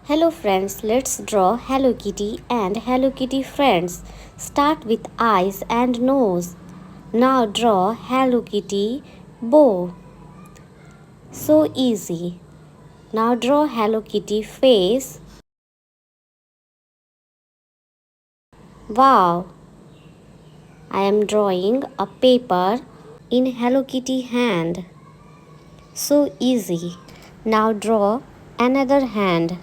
Hello friends, let's draw Hello Kitty and Hello Kitty friends. Start with eyes and nose. Now draw Hello Kitty bow. So easy. Now draw Hello Kitty face. Wow! I am drawing a paper in Hello Kitty hand. So easy. Now draw another hand.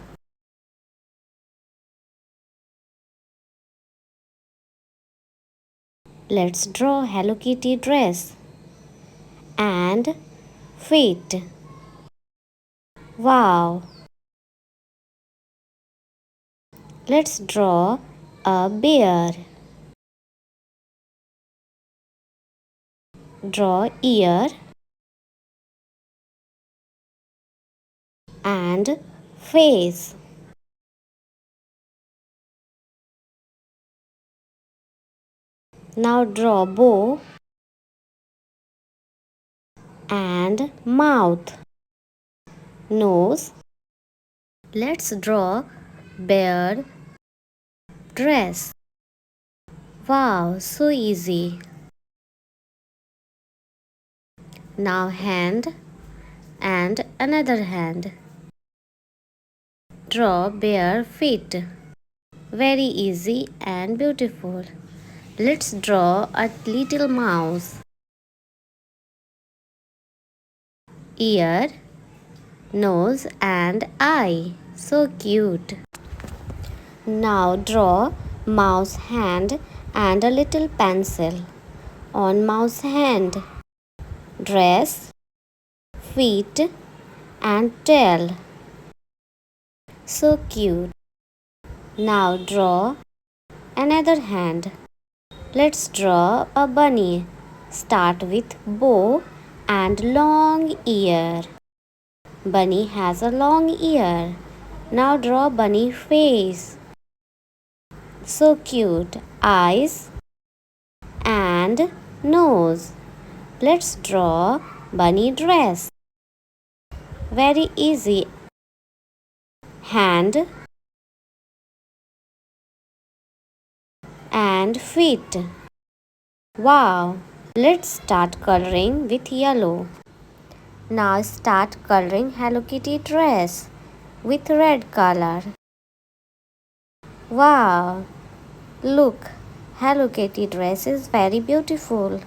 Let's draw Hello Kitty dress and feet. Wow! Let's draw a bear. Draw ear and face. Now draw bow and mouth, nose. Let's draw bear dress. Wow, so easy. Now hand and another hand. Draw bear feet. Very easy and beautiful. Let's draw a little mouse. Ear, nose and eye. So cute. Now draw mouse hand and a little pencil on mouse hand. Dress, feet and tail. So cute. Now draw another hand. Let's draw a bunny. Start with bow and long ear. Bunny has a long ear. Now draw bunny face. So cute. Eyes and nose. Let's draw bunny dress. Very easy. Hand and feet. Wow! Let's start coloring with yellow. Now start coloring Hello Kitty dress with red color. Wow! Look, Hello Kitty dress is very beautiful.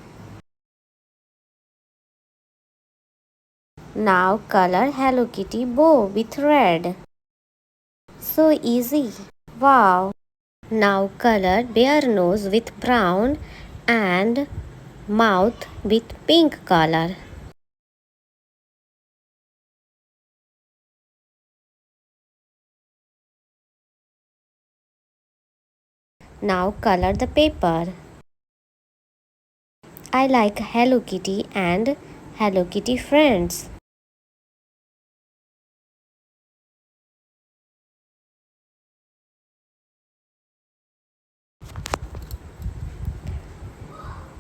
Now color Hello Kitty bow with red. So easy. Wow! Now color bear nose with brown and mouth with pink color. Now color the paper. I like Hello Kitty and Hello Kitty friends.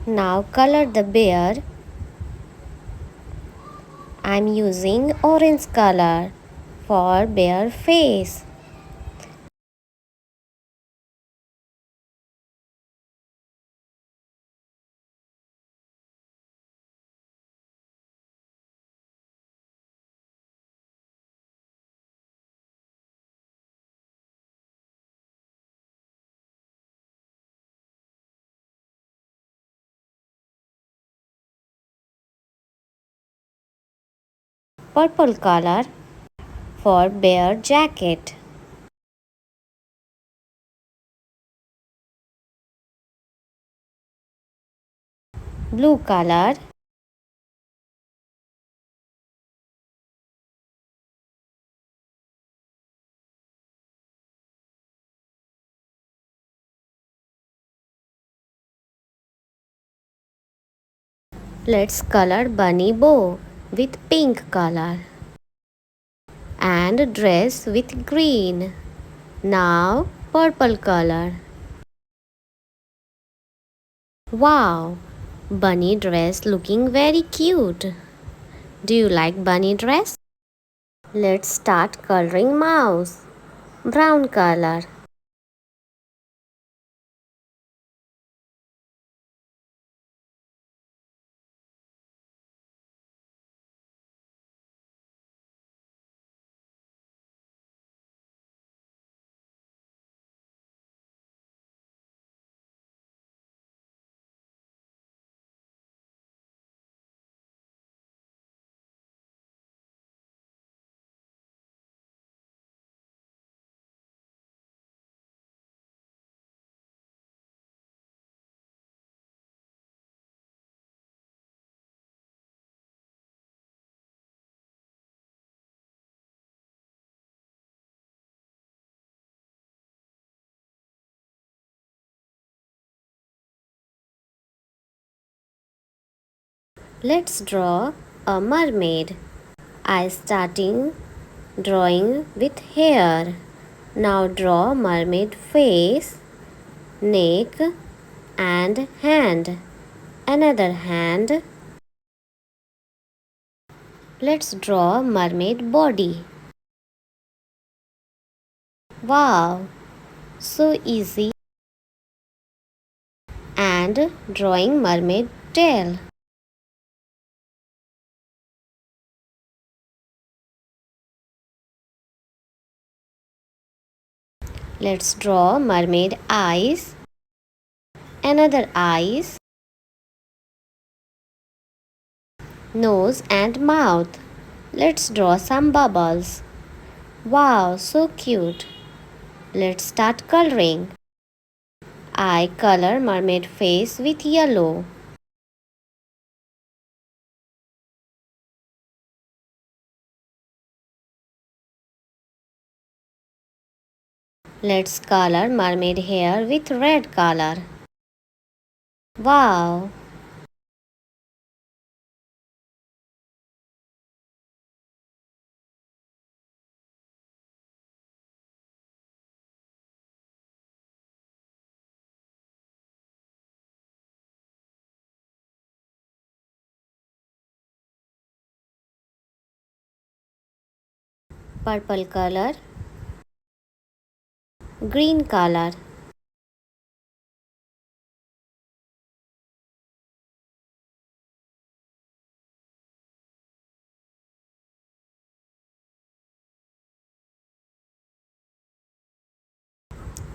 Now color the bear. I'm using orange color for bear face. Purple color for bear jacket. Blue color Let's color bunny bow with pink color and dress with green. Now purple color. Wow! Bunny dress looking very cute. Do you like bunny dress? Let's start coloring mouse. brown color. Let's draw a mermaid. I starting drawing with hair. Now draw mermaid face, neck and hand. Another hand. Let's draw mermaid body. Wow, so easy. And drawing mermaid tail. Let's draw mermaid eyes. Another eyes, nose and mouth. Let's draw some bubbles. Wow, so cute. Let's start coloring. I color mermaid face with yellow. Let's color mermaid hair with red color. Wow! Purple color, green color.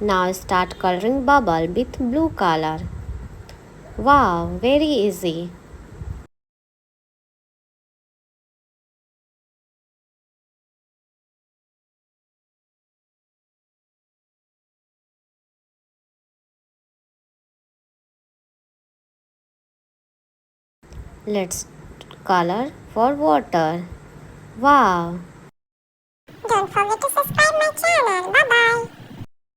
Now start coloring bubble with blue color. Wow, very easy. Let's color for water. Wow! Don't forget to subscribe my channel. Bye bye.